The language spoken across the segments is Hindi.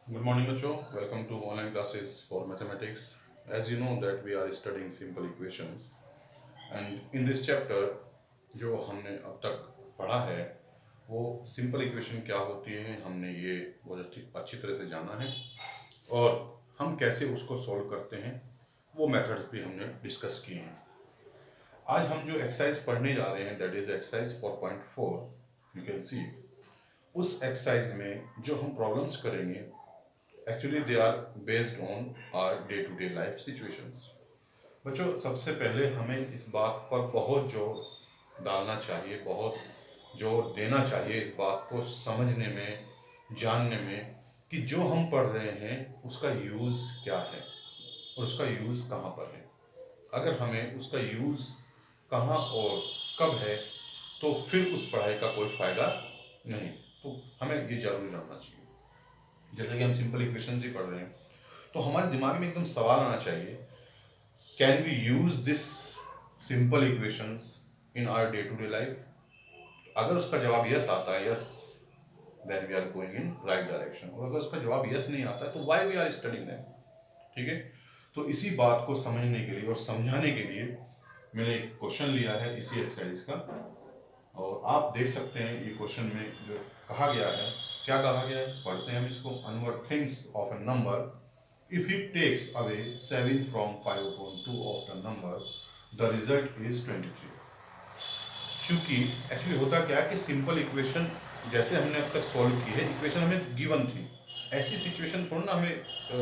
Good morning, बच्चों. Welcome to online classes for mathematics. As you know that we are studying simple equations, and in this chapter जो हमने अब तक पढ़ा है वो सिंपल इक्वेशन क्या होती है हमने ये बहुत अच्छी तरह से जाना है और हम कैसे उसको सॉल्व करते हैं वो मेथड्स भी हमने डिस्कस किए हैं. आज हम जो एक्सरसाइज पढ़ने जा रहे हैं that is exercise 4.4. You can see उस एक्सरसाइज में जो हम प्रॉब्लम्स करेंगे actually they are based on our day to day life situations. बच्चों, सबसे पहले हमें इस बात पर बहुत जोर डालना चाहिए, बहुत जोर देना चाहिए इस बात को समझने में, जानने में कि जो हम पढ़ रहे हैं उसका यूज़ क्या है और उसका यूज़ कहाँ पर है. अगर हमें उसका यूज़ कहाँ और कब है तो फिर उस पढ़ाई का कोई फ़ायदा नहीं. तो हमें ये जरूर जानना चाहिए. जैसे कि हम सिंपल इक्वेशंस ही पढ़ रहे हैं तो हमारे दिमाग में एकदम सवाल आना चाहिए, can we use this simple equations in our day to day life. अगर उसका जवाब यस आता है, yes, then we are going in right direction. और अगर उसका जवाब यस नहीं आता है तो why we are studying them. ठीक है. तो इसी बात को समझने के लिए और समझाने के लिए मैंने एक क्वेश्चन लिया है इसी एक्सरसाइज का, और आप देख सकते हैं ये क्वेश्चन में जो कहा गया है, क्या कहा गया है, पढ़ते हैं हम इसको. अनवर things of a number if he takes away 7 from 5/2 of the number the result is 23. क्योंकि एक्चुअली होता क्या है कि सिंपल इक्वेशन जैसे हमने अब तक सॉल्व की है, इक्वेशन हमें गिवन थी. ऐसी सिचुएशन थोड़ा ना हमें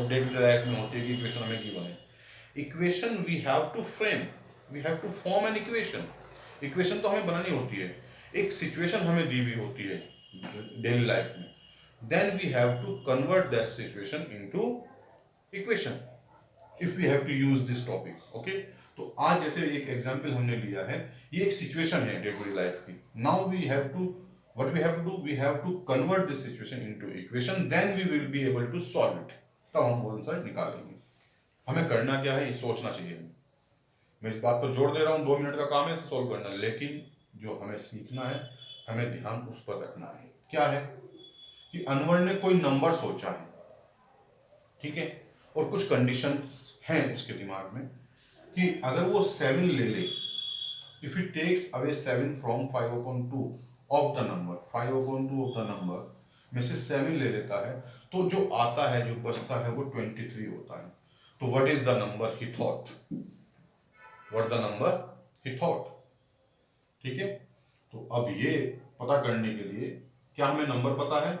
डे टू डे लाइफ में होती है कि इक्वेशन हमें गिवन है. Equation we have to frame, we have to form an equation. Equation तो हमें बनानी होती है, एक सिचुएशन हमें दी हुई होती है डेली लाइफ में. Then we have to convert that situation into equation if we have to use this topic. Okay. तो आज जैसे एक एग्जांपल हमने लिया है, ये एक सिचुएशन है डे टू डे लाइफ की. Now we have to, what we have to do, we have to convert this situation into equation, then we will be able to solve it. तब हम आंसर निकालेंगे. हमें करना क्या है ये सोचना चाहिए. मैं इस बात पर जोर दे रहा हूँ, 2 मिनट का काम है इसे सॉल्व करना, लेकिन जो हमें सीखना है हमें ध्यान उस पर रखना है. क्या है कि अनवर ने कोई नंबर सोचा है, ठीक है, और कुछ कंडीशंस हैं उसके दिमाग में कि अगर वो 7 ले ले, if it takes away 7 from 5/2 of the number, 5/2 of the number में से 7 ले लेता है तो जो आता है, जो बचता है वो 23 होता है. तो what is the number he thought, what the number he thought. ठीक है. तो अब ये पता करने के लिए क्या हमें नंबर पता है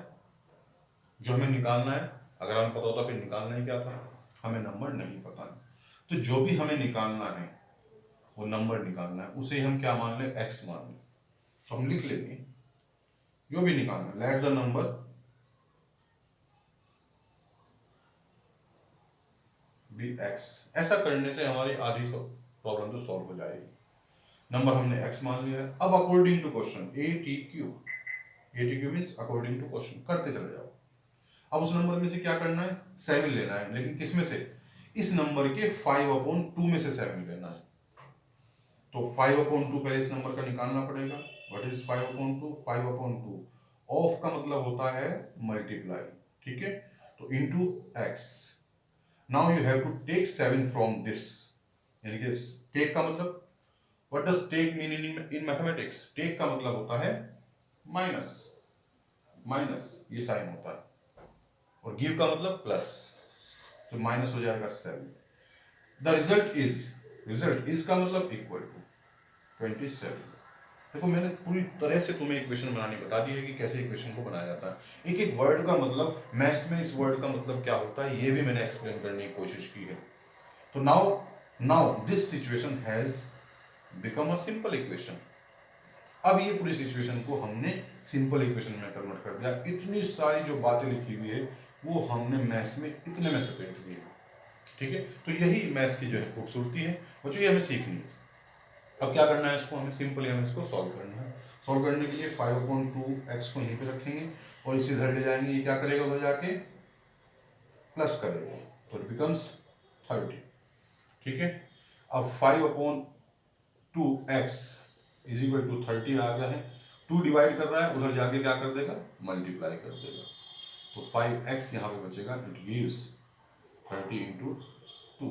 जो हमें निकालना है. अगर हमें पता होता फिर निकालना ही क्या था. हमें नंबर नहीं पता है, तो जो भी हमें निकालना है वो नंबर निकालना है, उसे हम क्या मान लें, एक्स मान लें. तो हम लिख लेंगे जो भी निकालना है, let the number be X. ऐसा करने से हमारी आधी प्रॉब्लम तो सॉल्व हो जाएगी. नंबर हमने एक्स मान लिया है. अब according to question A T Q means according to question करते चले जाओ. अब उस नंबर में से क्या करना है, 7 लेना है, लेकिन किस में से, इस नंबर के 5/2 में से 7 लेना है. तो 5/2 पहले इस नंबर का निकालना पड़ेगा. व्हाट इज 5/2, 5/2 ऑफ का मतलब होता है मल्टीप्लाई. ठीक है. तो into X. Now you have to take 7 from this, यानी कि टेक का मतलब, what does take mean in mathematics. Take का मतलब होता है माइनस, माइनस ये साइन होता है, और गिव का मतलब प्लस. तो माइनस हो जाएगा 7. द रिजल्ट इज का मतलब इक्वल टू 27. देखो मैंने पूरी तरह से तुम्हें इक्वेशन बनानी बता दी है कि कैसे इक्वेशन को बनाया जाता है. एक एक वर्ड का मतलब, मैथ्स में इस वर्ड का मतलब क्या होता है ये भी मैंने एक्सप्लेन करने की कोशिश की है. तो now now this situation has become a simple equation. अब ये पूरी सिचुएशन को हमने सिंपल इक्वेशन में कन्वर्ट कर दिया. इतनी सारी जो बातें लिखी हुई है वो हमने मैथ्स में इतने में सेपरेट की है. ठीक है. तो यही मैथ्स की जो है खूबसूरती है और जो ये हमें सीखनी है. अब क्या करना है, इसको हमें सिंपली हमें इसको सॉल्व करना है. सॉल्व करने के लिए 5/2 एक्स को यहीं पे रखेंगे और इसे इधर ले जाएंगे. ये क्या करेगा, उधर जाके प्लस करेगा, तो इट बिकम्स 30. ठीक है. अब 5/2 एक्स इज इक्वल टू 30 आ गया है. 2 डिवाइड कर रहा है, उधर जाके क्या कर देगा, मल्टीप्लाई कर देगा. तो 5x यहाँ पे बचेगा, इट गिव्स 30 इंटू 2।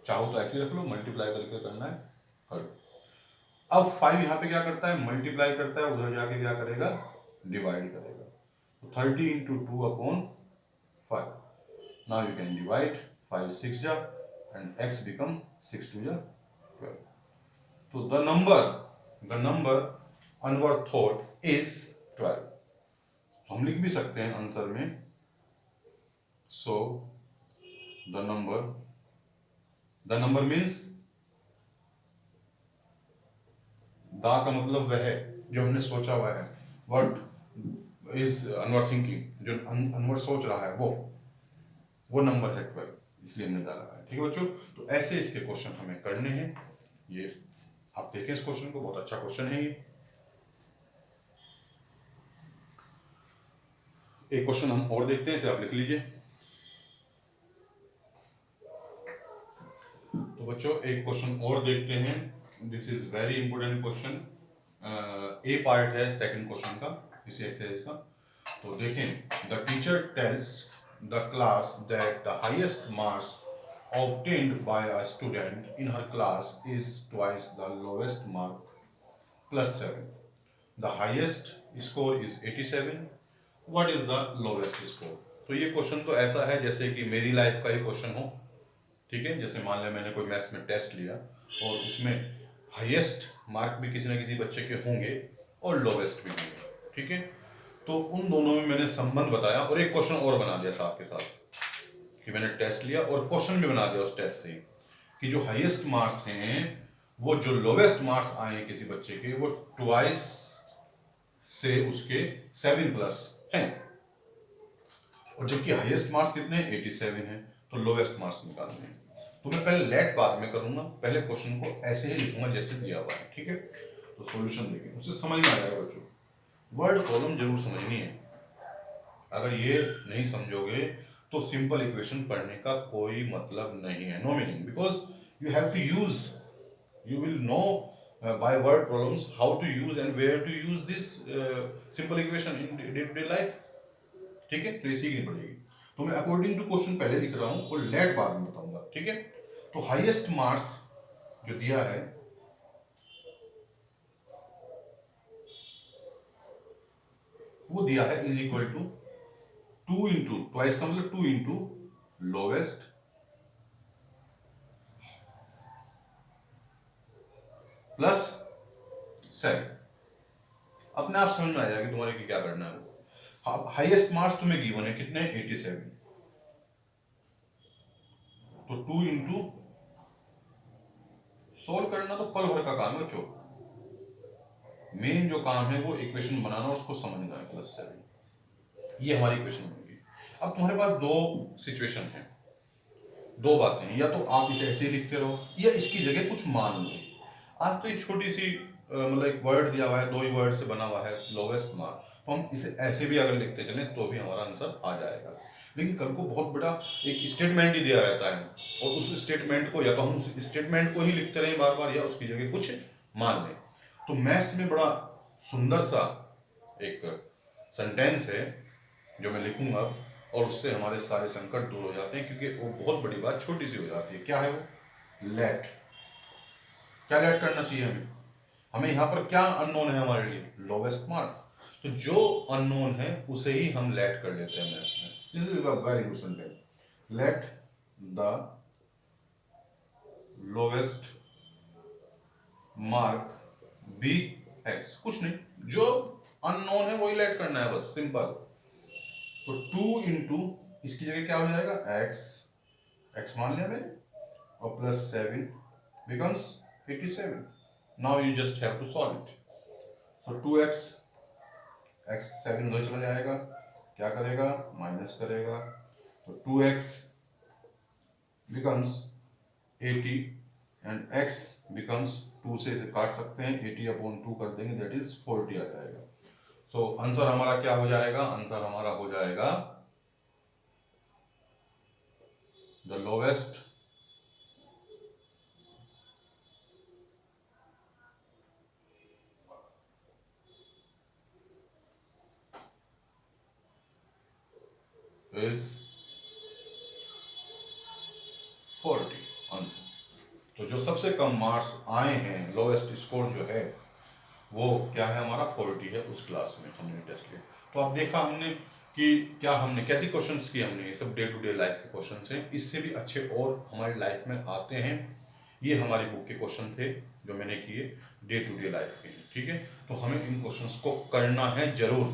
चाहो तो ऐसे रख लो, मल्टीप्लाई करके करना है 30। अब 5 यहाँ पे क्या करता है, मल्टीप्लाई करता है, उधर जाके क्या करेगा, डिवाइड करेगा। तो 30 into 2 upon 5। Now you can divide, 5 6 जा एंड x बिकम 6 2 जा 12। तो the number Anwar thought is 12। तो हम लिख भी सकते हैं आंसर में, सो द नंबर मीन्स, दा का मतलब वह है जो हमने सोचा हुआ है, व्हाट इज अनवर थिंकिंग, जो अनवर सोच रहा है वो नंबर है 12, इसलिए हमने डाला है। ठीक है बच्चों, तो ऐसे इसके क्वेश्चन हमें करने हैं। ये आप देखें इस क्वेश्चन को, बहुत अच्छा क्वेश्चन है ये। एक क्वेश्चन हम और देखते हैं, इसे आप लिख लीजिए। तो बच्चों एक क्वेश्चन और देखते हैं, this is very important question. A part है सेकंड क्वेश्चन का, इसी एक्सरसाइज का। तो देखें, the teacher tells the class that the highest marks obtained by a student in her class is twice the lowest mark plus 7. The highest score is 87. What is the lowest score? तो ये क्वेश्चन तो ऐसा है जैसे कि मेरी लाइफ का ही क्वेश्चन हो। ठीक है, जैसे मान लें मैंने कोई मैथ्स में टेस्ट लिया और उसमें हाईएस्ट मार्क भी किसी ना किसी बच्चे के होंगे और लोवेस्ट भी होंगे। ठीक है, तो उन दोनों में मैंने संबंध बताया और एक क्वेश्चन और बना दिया साथ के साथ, कि मैंने टेस्ट लिया और क्वेश्चन भी बना दिया उस टेस्ट से, कि जो हाईएस्ट मार्क्स हैं वो जो लोवेस्ट मार्क्स आए हैं किसी बच्चे के, वो ट्वाइस से उसके 7 प्लस हैं। और जबकि हाईएस्ट मार्क्स कितने हैं, 87 हैं, तो लोवेस्ट मार्क्स निकालने हैं। तो मैं पहले लेट बाद में करूंगा, पहले क्वेश्चन को ऐसे ही लिखूंगा जैसे दिया हुआ है। ठीक है, तो सॉल्यूशन देखें, उससे समझ में आ जाएगा बच्चों। वर्ड प्रॉब्लम जरूर समझनी है, अगर ये नहीं समझोगे तो सिंपल इक्वेशन पढ़ने का कोई मतलब नहीं है, no meaning, because you have to use, you will know by word problems how to use and where to use this simple equation in day-to-day life. ठीक है, तो ये सीखनी पड़ेगी। तो मैं अकॉर्डिंग टू क्वेश्चन पहले लिख रहा हूँ और लेट बाद में बताऊंगा। ठीक है, तो हाईएस्ट मार्क्स जो दिया है वो दिया है is equal to 2 into, twice का मतलब 2 इंटू लोवेस्ट प्लस 7। अपने आप समझ में आ जाएगा कि तुम्हारे की क्या करना है। हाईएस्ट मार्क्स तुम्हें गिवन है कितने, 87, तो 2 इंटू, सोल्व करना तो पल भर का काम है बच्चों, मेन जो काम है वो इक्वेशन बनाना और उसको समझना है, प्लस 7, ये हमारी इक्वेशन बनेगी। अब तुम्हारे पास दो सिचुएशन है, दो बातें हैं, या तो आप इसे ऐसे ही लिखते रहो या इसकी जगह कुछ मान लो। आज तो एक छोटी सी मतलब एक वर्ड दिया हुआ है, 2 ही वर्ड से बना हुआ है लोवेस्ट मार्क, तो हम इसे ऐसे भी अगर लिखते चलें तो भी हमारा आंसर आ जाएगा। लेकिन कल को बहुत बड़ा एक स्टेटमेंट ही दिया रहता है और उस स्टेटमेंट को, या तो हम उस स्टेटमेंट को ही लिखते रहें बार बार या उसकी जगह कुछ मान लें। तो मैथ्स में बड़ा सुंदर सा एक सेंटेंस है जो मैं लिखूंगा और उससे हमारे सारे संकट दूर हो जाते हैं, क्योंकि वो बहुत बड़ी बात छोटी सी हो जाती है। क्या है वो, लेट। क्या लेट करना चाहिए हमें, हमें यहाँ पर क्या अननोन है हमारे लिए, लोवेस्ट मार्क। तो जो अननोन है उसे ही हम लेट कर लेते हैं मैथ्स में। This is a very good sentence, let the lowest mark be X. कुछ नहीं, जो अननोन है वही लेट करना है, बस सिंपल। तो 2 इंटू, इसकी जगह क्या हो जाएगा, एक्स, एक्स मान लिया मैंने, और plus 7 becomes 87। Now you just have to solve it. So 2x, x 7 उधर चला जाएगा, क्या करेगा, माइनस करेगा, तो 2x becomes 80 and x becomes 2 से इसे काट सकते हैं, 80/2 कर देंगे, दैट इज 40 आ जाएगा। सो आंसर हमारा क्या हो जाएगा, आंसर हमारा हो जाएगा द लोवेस्ट इज 40 आंसर। तो जो सबसे कम मार्क्स आए हैं, लोएस्ट स्कोर जो है वो क्या है हमारा 40 है उस क्लास में हमने टेस्ट किया। तो अब देखा हमने कि क्या हमने कैसी क्वेश्चंस किए हमने, ये सब डे टू डे लाइफ के क्वेश्चंस हैं, इससे भी अच्छे और हमारी लाइफ में आते हैं। ये हमारी बुक के क्वेश्चन थे जो मैंने किए डे टू डे लाइफ के, ठीक है। तो हमें इन क्वेश्चंस को करना है जरूर।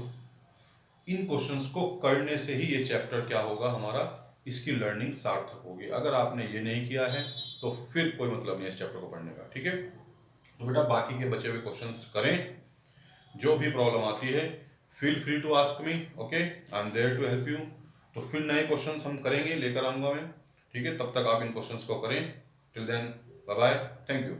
इन क्वेश्चंस को करने से ही ये चैप्टर क्या होगा हमारा, इसकी लर्निंग सार्थक होगी। अगर आपने ये नहीं किया है तो फिर कोई मतलब नहीं इस चैप्टर को पढ़ने का, ठीक है। तो बेटा बाकी के बचे हुए क्वेश्चंस करें, जो भी प्रॉब्लम आती है feel free to ask me, okay, I am there to help you. तो फिर नए क्वेश्चंस हम करेंगे, लेकर आऊंगा मैं, ठीक है। तब तक आप इन क्वेश्चंस को करें। Till then bye bye, thank you.